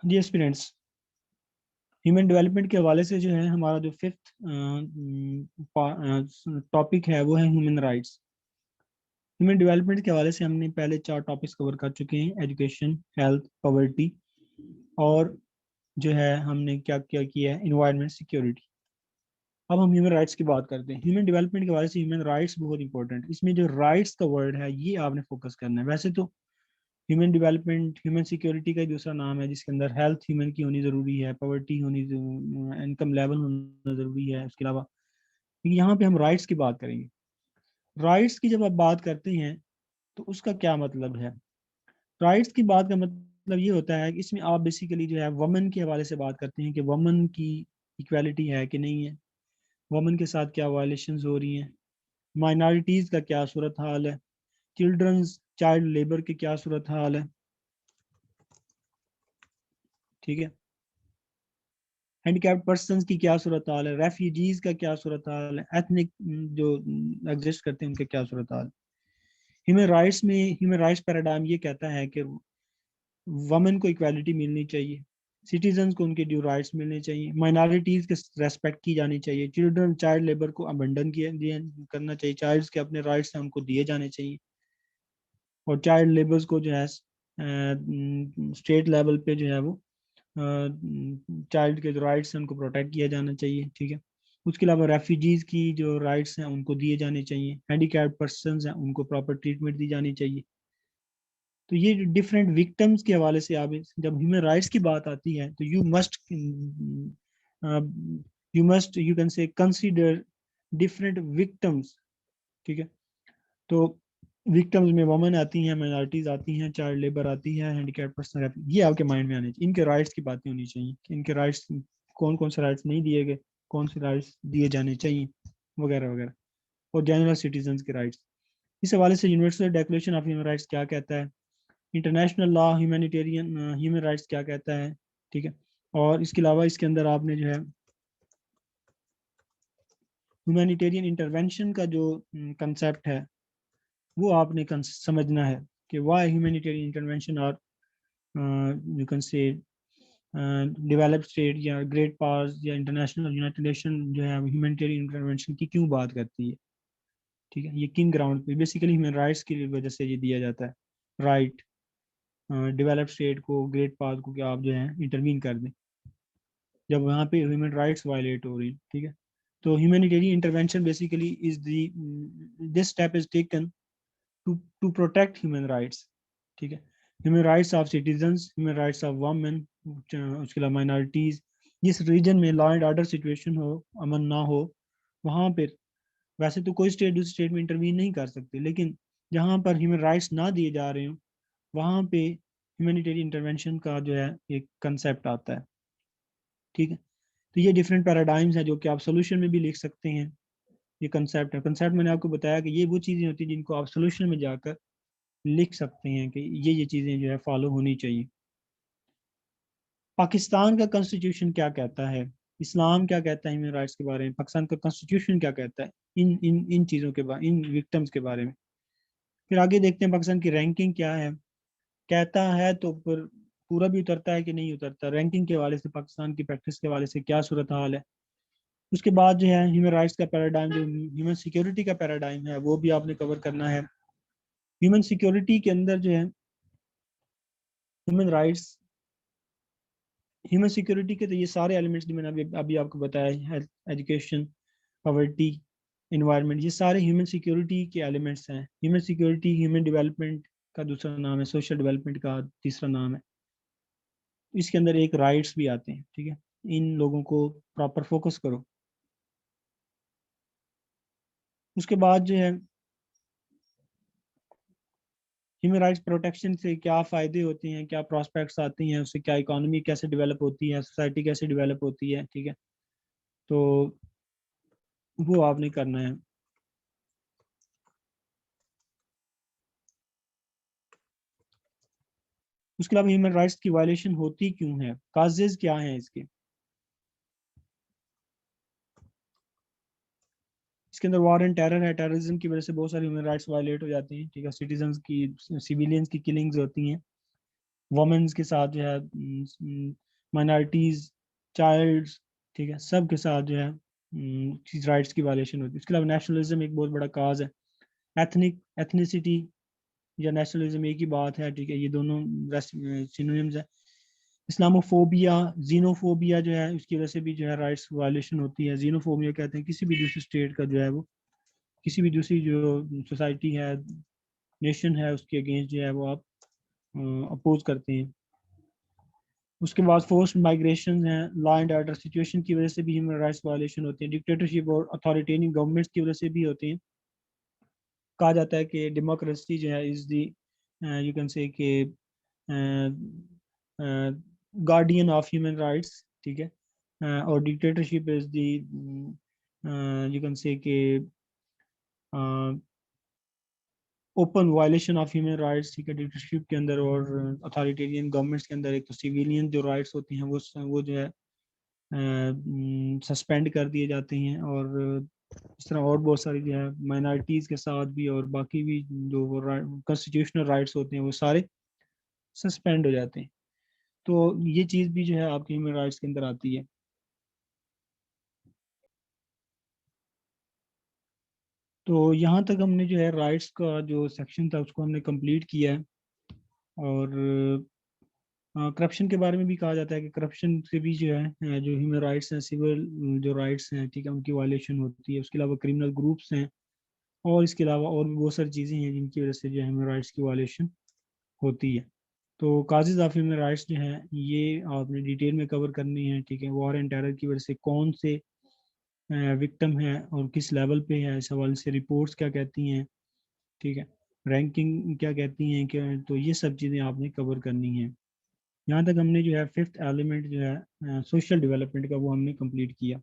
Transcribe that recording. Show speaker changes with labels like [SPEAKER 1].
[SPEAKER 1] جی اسپیرنٹس، human development کے حوالے سے جو ہے ہمارا جو ففتھ ٹاپک ہے وہ ہے ہیومن رائٹس۔ ہیومن ڈیولپمنٹ کے حوالے سے ہم نے پہلے 4 ٹاپکس کور کر چکے ہیں، ایجوکیشن، ہیلتھ، پاورٹی، اور جو ہے ہم نے کیا کیا ہے، انوائرمنٹ، سیکیورٹی۔ اب ہم ہیومن رائٹس کی بات کرتے ہیں۔ ہیومن ڈیولپمنٹ کے حوالے سے ہیومن رائٹس بہت امپورٹنٹ، اس میں جو رائٹس کا ورڈ ہے یہ آپ نے فوکس کرنا ہے۔ ویسے تو ہیومن ڈیولپمنٹ ہیومن سیکیورٹی کا ایک دوسرا نام ہے، جس کے اندر ہیلتھ ہیومن کی ہونی ضروری ہے، پاورٹی ہونی، انکم لیول ہونا ضروری ہے، اس کے علاوہ یہاں پہ ہم رائٹس کی بات کریں گے۔ رائٹس کی جب آپ بات کرتے ہیں تو اس کا کیا مطلب ہے؟ رائٹس کی بات کا مطلب یہ ہوتا ہے کہ اس میں آپ بیسیکلی جو ہے وومن کے حوالے سے بات کرتے ہیں کہ وومن کی ایکویلٹی ہے کہ نہیں ہے، وومن کے ساتھ کیا وائلیشنز ہو رہی ہیں، مائنارٹیز کا کیا صورت حال ہے، چائلڈ لیبر کی کیا صورت حال ہے، ٹھیک ہے، ہینڈیکیپڈ پرسنز کی کیا صورت حال ہے، ریفیوجیز کا کیا صورت حال ہے، ایتھنک جو ایگزسٹ کرتے ہیں ان کے کیا صورت حال ہے۔ ہیومن رائٹس میں ہیومن رائٹس پیراڈائم یہ کہتا ہے کہ وومن کو ایکویلٹی ملنی چاہیے، سٹیزنز کو ان کے ڈیو رائٹس ملنے چاہیے، مائنارٹیز کے ریسپیکٹ کی جانی چاہیے، چائلڈ لیبر کو ابنڈن کرنا چاہیے، چائلڈز کے اپنے رائٹس ہیں ان کو دیے جانے چاہیے، اور چائلڈ لیبرز کو جو ہے اسٹیٹ لیول پہ جو ہے وہ چائلڈ کے جو رائٹس ہیں ان کو پروٹیکٹ کیا جانا چاہیے، ٹھیک ہے۔ اس کے علاوہ ریفیوجیز کی جو رائٹس ہیں ان کو دیے جانے چاہیے، ہینڈیکیپڈ پرسنز ہیں ان کو پراپر ٹریٹمنٹ دی جانی چاہیے۔ تو یہ ڈفرینٹ وکٹمز کے حوالے سے آپ جب ہیومن رائٹس کی بات آتی ہے تو یو کین سے کنسیڈر ڈفرینٹ وکٹمز، ٹھیک ہے۔ تو وکٹمز میں وومن آتی ہیں، مائنارٹیز آتی ہیں، چائلڈ لیبر آتی ہے، ہینڈیکیپ پرسن آتی ہے، یہ آپ کے مائنڈ میں آنے چاہیے۔ ان کے رائٹس کی باتیں ہونی چاہیے کہ ان کے رائٹس کون کون سے رائٹس نہیں دیے گئے، کون سے رائٹس دیے جانے چاہیے، وغیرہ وغیرہ، اور جنرل سٹیزنز کے رائٹس۔ اس حوالے سے universal declaration of human rights کیا کہتا ہے، international law humanitarian human rights کیا کہتا ہے، ٹھیک ہے۔ اور اس کے علاوہ اس کے اندر آپ نے جو ہے ہیومینیٹیرین انٹرونشن کا جو کنسیپٹ ہے وہ آپ نے سمجھنا ہے کہ وائی ہیومینیٹیرین انٹرونشن اور یو کین سے ڈیولپ اسٹیٹ یا گریٹ پاورز یا انٹرنیشنل یونائٹڈ نیشن جو ہے ہیومینیٹیرین انٹرونشن کی کیوں بات کرتی ہے، ٹھیک ہے۔ یہ کن گراؤنڈ پہ؟ بیسیکلی ہیومن رائٹس کی وجہ سے یہ دیا جاتا ہے رائٹ ڈیولپ اسٹیٹ کو، گریٹ پاور کو، کہ آپ جو ہے انٹروین کر دیں جب وہاں پہ ہیومن رائٹس وائلیٹ ہو رہی ہیں، ٹھیک ہے۔ تو humanitarian intervention basically is the this step is taken to protect human rights, ٹھیک ہے۔ Human rights of citizens, human rights of women, اس کے علاوہ مائنارٹیز، جس ریجن میں لا اینڈ آرڈر سچویشن ہو، امن نہ ہو، وہاں پہ ویسے تو کوئی اسٹیٹ دوسری اسٹیٹ میں انٹروین نہیں کر سکتے، لیکن جہاں پر ہیومن رائٹس نہ دیے جا رہے ہوں وہاں پہ ہیومینیٹیرین انٹرونشن کا جو ہے ایک کنسیپٹ آتا ہے، ٹھیک ہے۔ تو یہ ڈفرینٹ پیراڈائمز ہیں جو کہ آپ سولوشن میں بھی لکھ سکتے ہیں۔ یہ کنسیپٹ ہے، کنسیپٹ میں نے آپ کو بتایا کہ یہ وہ چیزیں ہوتی ہیں جن کو آپ سولوشن میں جا کر لکھ سکتے ہیں کہ یہ چیزیں جو ہے فالو ہونی چاہیے۔ پاکستان کا کنسٹیٹیوشن کیا کہتا ہے، اسلام کیا کہتا ہے ہیومن رائٹس کے بارے میں، پاکستان کا کنسٹیٹیوشن کیا کہتا ہے ان چیزوں کے بارے، ان وکٹمز کے بارے میں۔ پھر آگے دیکھتے ہیں پاکستان کی رینکنگ کیا ہے، کہتا ہے تو پھر پورا بھی اترتا ہے کہ نہیں اترتا، رینکنگ کے حوالے سے پاکستان کی پریکٹس کے حوالے سے کیا صورت حال ہے۔ اس کے بعد جو ہے ہیومن رائٹس کا پیراڈائم، جو ہیومن سیکیورٹی کا پیراڈائم ہے وہ بھی آپ نے کور کرنا ہے۔ ہیومن سیکیورٹی کے اندر جو ہے ہیومن رائٹس، ہیومن سیکیورٹی کے تو یہ سارے ایلیمنٹس جو میں نے ابھی آپ کو بتایا، ہیلتھ، ایجوکیشن، پاورٹی، انوائرمنٹ، یہ سارے ہیومن سیکیورٹی کے ایلیمنٹس ہیں۔ ہیومن سیکیورٹی ہیومن ڈیولپمنٹ کا دوسرا نام ہے، سوشل ڈیولپمنٹ کا تیسرا نام ہے۔ اس کے اندر ایک رائٹس بھی آتے ہیں، ٹھیک ہے۔ ان لوگوں کو پراپر فوکس کرو۔ اس کے بعد جو ہے ہیومن رائٹس پروٹیکشن سے کیا فائدے ہوتے ہیں، کیا پراسپیکٹس آتی ہیں، اس سے کیا اکانومی کیسے ڈیولپ ہوتی ہے، سوسائٹی کیسے ڈیولپ ہوتی ہے، ٹھیک ہے۔ تو وہ آپ نے کرنا ہے۔ اس کے علاوہ ہیومن رائٹس کی وائلیشن ہوتی کیوں ہے، کازز کیا ہیں اس کے کے اندر وار اینڈ ٹیرر ہے، ٹیررزم کی وجہ سے بہت سارے ہیومن رائٹس وائلیٹ ہو جاتے ہیں، ٹھیک ہے۔ سٹیزنز کی، سیویلینز کی کلنگز ہوتی ہیں، وومنس کے ساتھ جو ہے مائنارٹیز، چائلڈس، ٹھیک ہے، سب کے ساتھ جو ہے رائٹس کی وائلیشن ہوتی ہے. اس کے علاوہ نیشنلزم ایک بہت بڑا کاز ہے. ایتھنیسٹی یا نیشنلزم ایک ہی بات ہے، ٹھیک ہے، یہ دونوں سینونیمز ہیں. اسلاموفوبیا، زینوفوبیا جو ہے اس کی وجہ سے بھی جو ہے رائٹس وائلیشن ہوتی ہے. زینوفوبیا کہتے ہیں کسی بھی دوسری اسٹیٹ کا جو ہے وہ کسی بھی دوسری جو سوسائٹی ہے، نیشن ہے، اس کے اگینسٹ جو ہے وہ آپ اپوز کرتے ہیں. اس کے بعد فورسڈ مائگریشن ہیں، لا اینڈ آرڈر سچویشن کی وجہ سے بھی ہیومن رائٹس وائلیشن ہوتے ہیں. ڈکٹیٹرشپ اور اتھارٹیرین گورنمنٹس کی وجہ سے بھی ہوتے ہیں. کہا جاتا ہے کہ ڈیموکریسی جو ہے از دی یو کین سے کہ گارڈین آف ہیومن رائٹس، ٹھیک ہے، اور dictatorship is the you can say کہ open violation of human rights, ٹھیک ہے، ڈکٹیٹرشپ کے اندر. اور اتھارٹیرین گورنمنٹس کے اندر ایک تو سیویلین جو رائٹس ہوتی ہیں وہ جو ہے سسپینڈ کر دیے جاتے ہیں. اور اس طرح اور بہت ساری جو ہے مائنارٹیز کے ساتھ بھی اور باقی بھی جو کانسٹیٹیوشنل رائٹس ہوتے ہیں وہ سارے سسپینڈ ہو جاتے ہیں. تو یہ چیز بھی جو ہے آپ کی ہیومن رائٹس کے اندر آتی ہے. تو یہاں تک ہم نے جو ہے رائٹس کا جو سیکشن تھا اس کو ہم نے کمپلیٹ کیا ہے. اور کرپشن کے بارے میں بھی کہا جاتا ہے کہ کرپشن سے بھی جو ہے جو ہیومن رائٹس ہیں، سول جو رائٹس ہیں، ٹھیک ہے، ان کی وائلیشن ہوتی ہے. اس کے علاوہ کرمنل گروپس ہیں، اور اس کے علاوہ اور بھی بہت ساری چیزیں ہیں جن کی وجہ سے جو ہے ہیومن رائٹس کی وائلیشن ہوتی ہے. تو کازز آف ہیومن رائٹس جو ہیں یہ آپ نے ڈیٹیل میں کور کرنی ہے، ٹھیک ہے. وار اینڈ ٹیرر کی وجہ سے کون سے وکٹم ہیں اور کس لیول پہ ہے، اس حوالے سے رپورٹس کیا کہتی ہیں، ٹھیک ہے، رینکنگ کیا کہتی ہیں، کہ تو یہ سب چیزیں آپ نے کور کرنی ہیں. یہاں تک ہم نے جو ہے 5th ایلیمنٹ جو ہے سوشل ڈیولپمنٹ کا وہ ہم نے کمپلیٹ کیا.